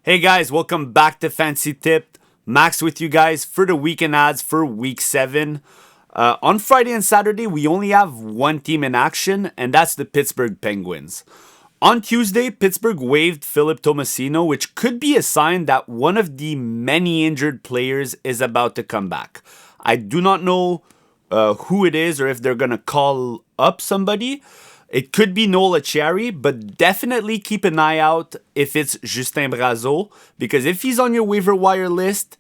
Hey guys, welcome back to Fancy Tip. Max with you guys for the weekend ads for week 7. On Friday and Saturday, we only have one team in action, and that's the Pittsburgh Penguins. On Tuesday, Pittsburgh waived Philip Tomasino, which could be a sign that one of the many injured players is about to come back. I do not know who it is or if they're going to call up somebody. It could be Noel Acciari, but definitely keep an eye out if it's Justin Brazeau, because if he's on your waiver wire list,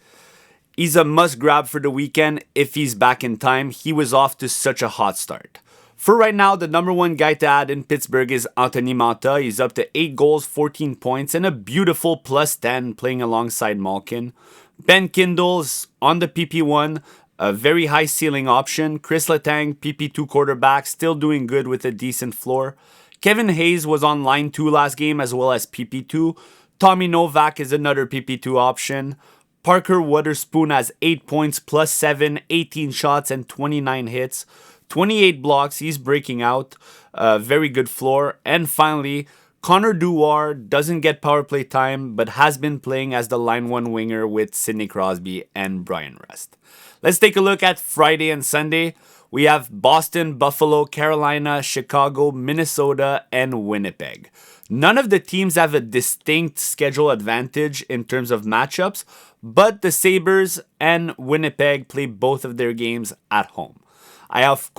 he's a must-grab for the weekend if he's back in time. He was off to such a hot start. For right now, the number one guy to add in Pittsburgh is Anthony Manta. He's up to 8 goals, 14 points, and a beautiful plus 10 playing alongside Malkin. Ben Kindle's on the PP1, a very high ceiling option. Chris Letang, PP2 quarterback, still doing good with a decent floor. Kevin Hayes was on line 2 last game as well as PP2. Tommy Novak is another PP2 option. Parker Wotherspoon has 8 points plus 7, 18 shots and 29 hits. 28 blocks, he's breaking out. Very good floor. And finally, Connor Dewar doesn't get power play time but has been playing as the line 1 winger with Sidney Crosby and Brian Rust. Let's take a look at Friday and Sunday. We have Boston, Buffalo, Carolina, Chicago, Minnesota, and Winnipeg. None of the teams have a distinct schedule advantage in terms of matchups, but the Sabres and Winnipeg play both of their games at home. I have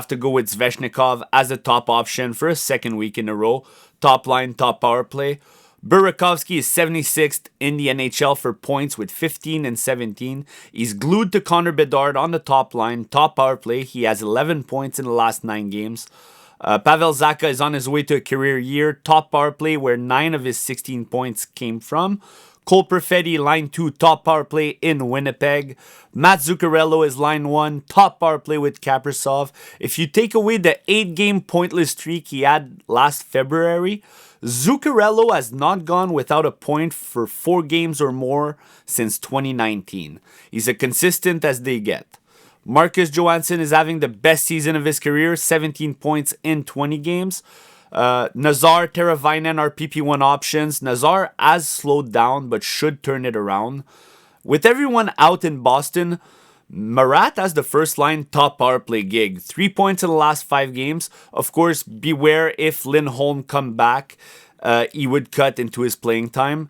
to go with Svechnikov as a top option for a second week in a row. Top line, top power play. Burakovsky is 76th in the NHL for points with 15 and 17. He's glued to Connor Bedard on the top line, top power play. He has 11 points in the last 9 games. Pavel Zacha is on his way to a career year, top power play where 9 of his 16 points came from. Cole Perfetti, line 2, top power play in Winnipeg. Matt Zuccarello is line 1, top power play with Kaprizov. If you take away the 8-game pointless streak he had last February, Zuccarello has not gone without a point for 4 games or more since 2019. He's as consistent as they get. Marcus Johansson is having the best season of his career, 17 points in 20 games. Nazar, Teravainen are PP1 options. Nazar has slowed down but should turn it around. With everyone out in Boston, Marat has the first line top power play gig. 3 points in the last 5 games. Of course, beware if Lindholm come back, he would cut into his playing time.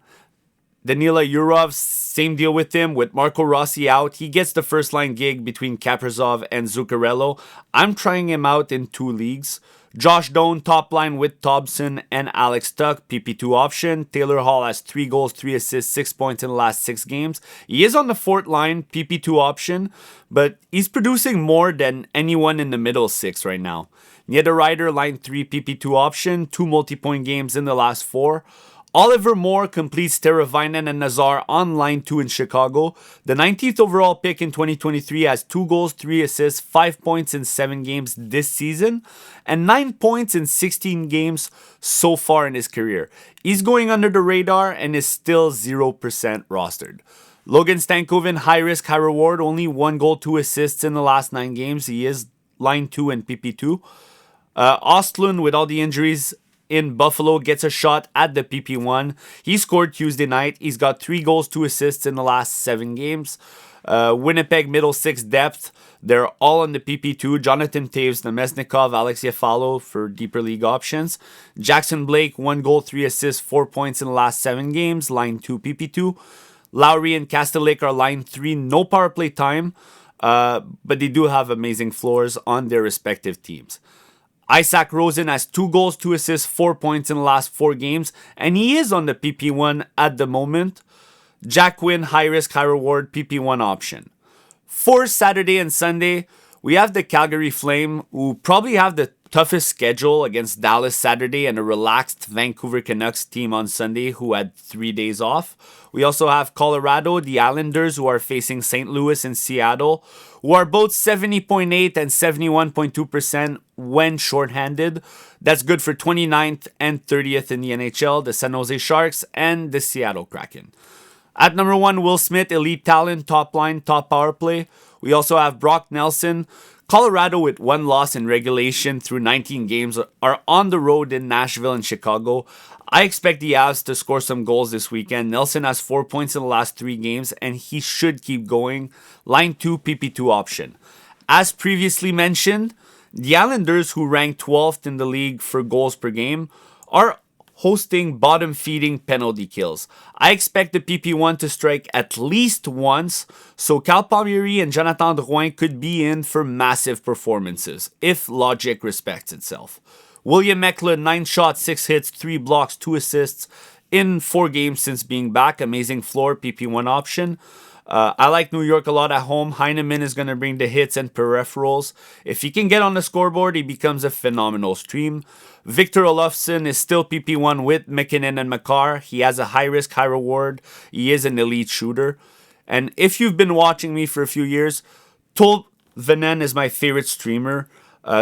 Danila Yurov, same deal with him. With Marco Rossi out, he gets the first line gig between Kaprizov and Zuccarello. I'm trying him out in 2 leagues. Josh Doan, top line with Thompson and Alex Tuck, PP2 option. Taylor Hall has 3 goals, 3 assists, 6 points in the last 6 games. He is on the 4th line, PP2 option, but he's producing more than anyone in the middle 6 right now. Niederreiter, line 3, PP2 option, 2 multi-point games in the last 4. Oliver Moore completes Teravainen and Nazar on line 2 in Chicago. The 19th overall pick in 2023 has 2 goals, 3 assists, 5 points in 7 games this season, and 9 points in 16 games so far in his career. He's going under the radar and is still 0% rostered. Logan Stankoven, high risk, high reward, only 1 goal, 2 assists in the last 9 games. He is line 2 and PP2. Ostlund, with all the injuries in Buffalo, gets a shot at the PP1. He scored Tuesday night. He's got 3 goals, 2 assists in the last 7 games. Winnipeg middle 6 depth. They're all on the PP2. Jonathan Taves, Nemesnikov, Alex Yefalo for deeper league options. Jackson Blake, 1 goal, 3 assists, 4 points in the last 7 games. Line 2 PP2. Lowry and Kastelik are line 3. No power play time, but they do have amazing floors on their respective teams. Isaac Rosen has 2 goals, 2 assists, 4 points in the last 4 games, and he is on the PP1 at the moment. Jack Quinn, high risk, high reward, PP1 option. For Saturday and Sunday, we have the Calgary Flame, who probably have the toughest schedule against Dallas Saturday and a relaxed Vancouver Canucks team on Sunday who had 3 days off. We also have Colorado, the Islanders, who are facing St. Louis and Seattle, who are both 70.8 and 71.2% when shorthanded. That's good for 29th and 30th in the NHL, the San Jose Sharks and the Seattle Kraken. At number 1, Will Smith, elite talent, top line, top power play. We also have Brock Nelson. Colorado, with one loss in regulation through 19 games, are on the road in Nashville and Chicago. I expect the Avs to score some goals this weekend. Nelson has 4 points in the last 3 games, and he should keep going. Line 2, PP2 option. As previously mentioned, the Islanders, who rank 12th in the league for goals per game, are hosting bottom-feeding penalty kills. I expect the PP1 to strike at least once, so Cal Palmieri and Jonathan Drouin could be in for massive performances, if logic respects itself. William Eklund, 9 shots, 6 hits, 3 blocks, 2 assists in 4 games since being back. Amazing floor, PP1 option. I like New York a lot at home. Heineman is going to bring the hits and peripherals. If he can get on the scoreboard, he becomes a phenomenal stream. Victor Olofsson is still PP1 with McKinnon and Makar. He has a high risk, high reward. He is an elite shooter. And if you've been watching me for a few years, Tol Venen is my favorite streamer.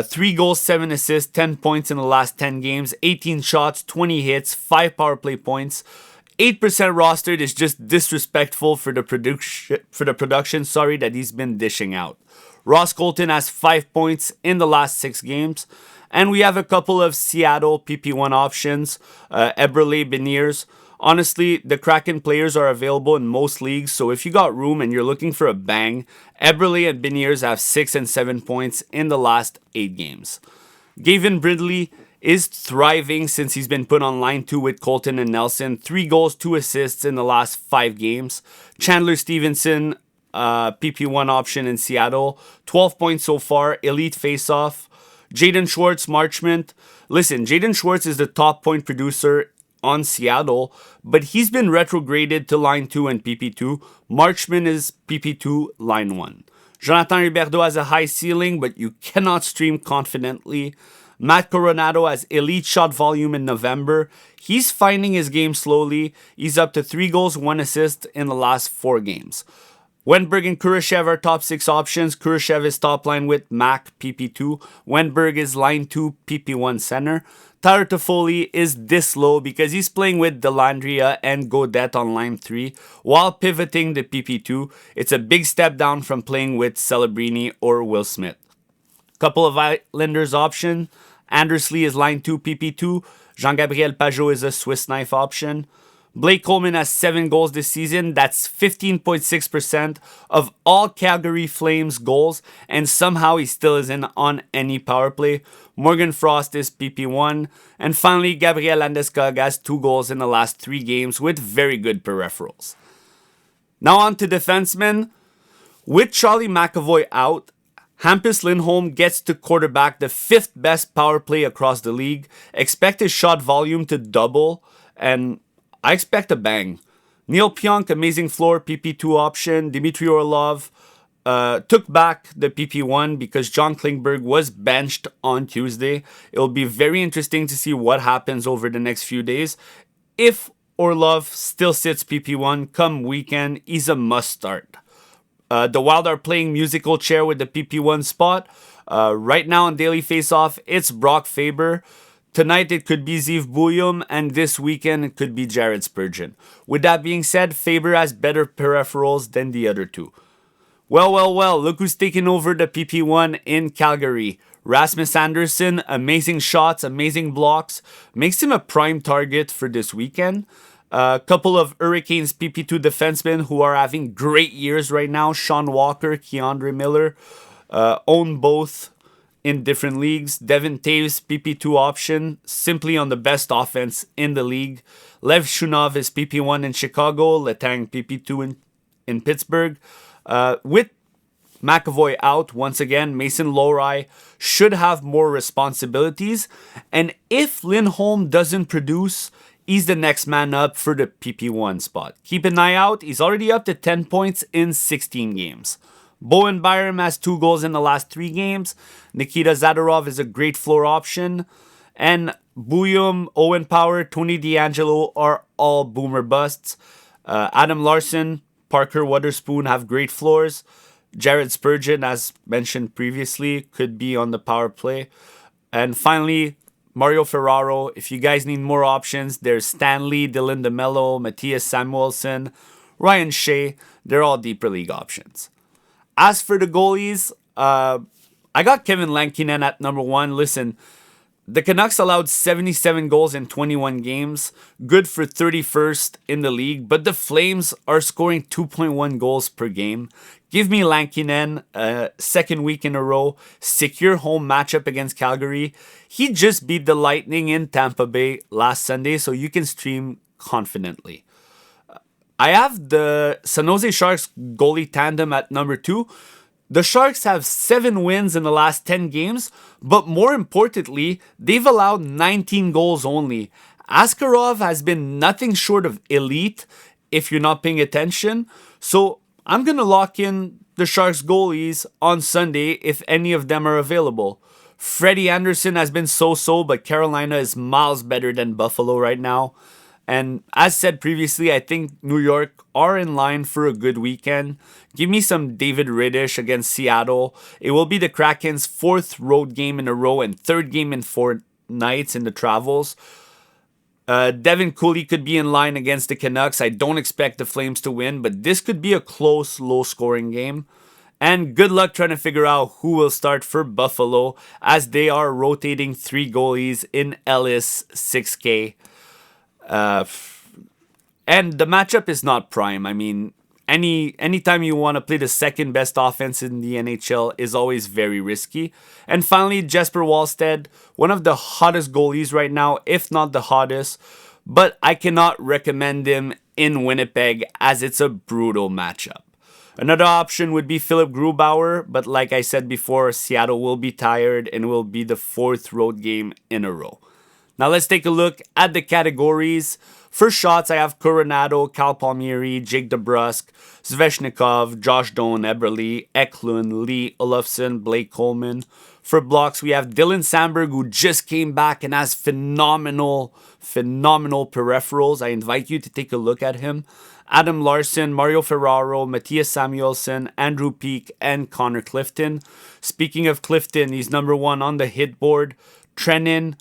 3 goals, 7 assists, 10 points in the last 10 games, 18 shots, 20 hits, 5 power play points. 8% rostered is just disrespectful for the production that he's been dishing out. Ross Colton has 5 points in the last 6 games. And we have a couple of Seattle PP1 options, Eberle, Beniers. Honestly, the Kraken players are available in most leagues, so if you got room and you're looking for a bang, Eberle and Beniers have 6 and 7 points in the last 8 games. Gavin Brindley is thriving since he's been put on line 2 with Colton and Nelson. 3 goals, 2 assists in the last 5 games. Chandler Stevenson, PP1 option in Seattle. 12 points so far, elite faceoff. Jaden Schwartz, Marchment. Listen, Jaden Schwartz is the top point producer on Seattle, but he's been retrograded to line 2 and PP2. Marchment is PP2, line 1. Jonathan Huberdeau has a high ceiling, but you cannot stream confidently. Matt Coronado has elite shot volume in November. He's finding his game slowly. He's up to 3 goals, 1 assist in the last 4 games. Wenberg and Kurashev are top 6 options. Kurashev is top line with Mac, PP2. Wenberg is line 2, PP1 center. Tyler Toffoli is this low because he's playing with Delandria and Gaudette on line 3 while pivoting the PP2. It's a big step down from playing with Celebrini or Will Smith. Couple of Islanders option. Andersley is line 2, PP2. Jean-Gabriel Pajot is a Swiss knife option. Blake Coleman has 7 goals this season. That's 15.6% of all Calgary Flames goals, and somehow he still isn't on any power play. Morgan Frost is PP1. And finally, Gabriel Landeskog has 2 goals in the last 3 games with very good peripherals. Now on to defensemen. With Charlie McAvoy out, Hampus Lindholm gets to quarterback the 5th best power play across the league. Expect his shot volume to double, and I expect a bang. Neil Pionk, amazing floor, PP2 option. Dmitry Orlov took back the PP1 because John Klingberg was benched on Tuesday. It'll be very interesting to see what happens over the next few days. If Orlov still sits PP1 come weekend, he's a must start. The Wild are playing musical chair with the PP1 spot. Right now on Daily Faceoff, it's Brock Faber. Tonight it could be Ziv Bouillon, and this weekend it could be Jared Spurgeon. With that being said, Faber has better peripherals than the other two. Well, look who's taking over the PP1 in Calgary. Rasmus Andersson, amazing shots, amazing blocks, makes him a prime target for this weekend. A couple of Hurricanes PP2 defensemen who are having great years right now. Sean Walker, Keandre Miller, own both in different leagues. Devin Taves, PP2 option, simply on the best offense in the league. Lev Shunov is PP1 in Chicago. Letang PP2 in Pittsburgh. With McAvoy out, once again, Mason Lohrei should have more responsibilities. And if Lindholm doesn't produce, he's the next man up for the PP1 spot. Keep an eye out. He's already up to 10 points in 16 games. Bowen Byram has 2 goals in the last 3 games. Nikita Zadorov is a great floor option. And Bouillon, Owen Power, Tony DeAngelo are all boomer busts. Adam Larson, Parker Wotherspoon have great floors. Jared Spurgeon, as mentioned previously, could be on the power play. And finally, Mario Ferraro. If you guys need more options, there's Stanley, Dylan DeMello, Matthias Samuelson, Ryan Shea. They're all deeper league options. As for the goalies, I got Kevin Lankinen at number one. Listen, the Canucks allowed 77 goals in 21 games, good for 31st in the league, but the Flames are scoring 2.1 goals per game. Give me Lankinen, second week in a row, secure home matchup against Calgary. He just beat the Lightning in Tampa Bay last Sunday, so you can stream confidently. I have the San Jose Sharks goalie tandem at number two. The Sharks have 7 wins in the last 10 games, but more importantly, they've allowed 19 goals only. Askarov has been nothing short of elite if you're not paying attention. So I'm going to lock in the Sharks goalies on Sunday if any of them are available. Freddie Anderson has been so-so, but Carolina is miles better than Buffalo right now. And as said previously, I think New York are in line for a good weekend. Give me some David Riddish against Seattle. It will be the Kraken's 4th road game in a row and 3rd game in 4 nights in the travels. Devin Cooley could be in line against the Canucks. I don't expect the Flames to win, but this could be a close, low-scoring game. And good luck trying to figure out who will start for Buffalo as they are rotating 3 goalies in Ellis 6K. And the matchup is not prime. I mean, anytime you want to play the second best offense in the NHL is always very risky. And finally, Jesper Wallstedt, one of the hottest goalies right now, if not the hottest. But I cannot recommend him in Winnipeg as it's a brutal matchup. Another option would be Philip Grubauer, but like I said before, Seattle will be tired and will be the 4th road game in a row. Now let's take a look at the categories. For shots, I have Coronado, Cal Palmieri, Jake DeBrusk, Sveshnikov, Josh Doan, Eberle, Eklund, Lee, Olofsson, Blake Coleman. For blocks, we have Dylan Sandberg, who just came back and has phenomenal peripherals. I invite you to take a look at him. Adam Larson, Mario Ferraro, Matthias Samuelsson, Andrew Peak, and Connor Clifton. Speaking of Clifton, he's number 1 on the hit board. Trenin,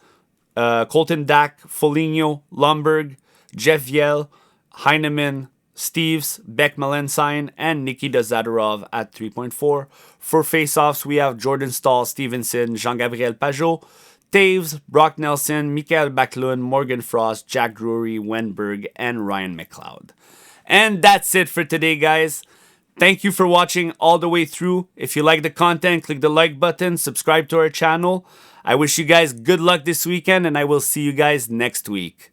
Colton Dack, Foligno, Lomberg, Jeff Yell, Heineman, Steves, Beck Melenstein, and Nikita Zadorov at 3.4. For faceoffs, we have Jordan Stahl, Stevenson, Jean-Gabriel Pajot, Taves, Brock Nelson, Mikael Backlund, Morgan Frost, Jack Drury, Wenberg, and Ryan McLeod. And that's it for today, guys. Thank you for watching all the way through. If you like the content, click the like button, subscribe to our channel. I wish you guys good luck this weekend, and I will see you guys next week.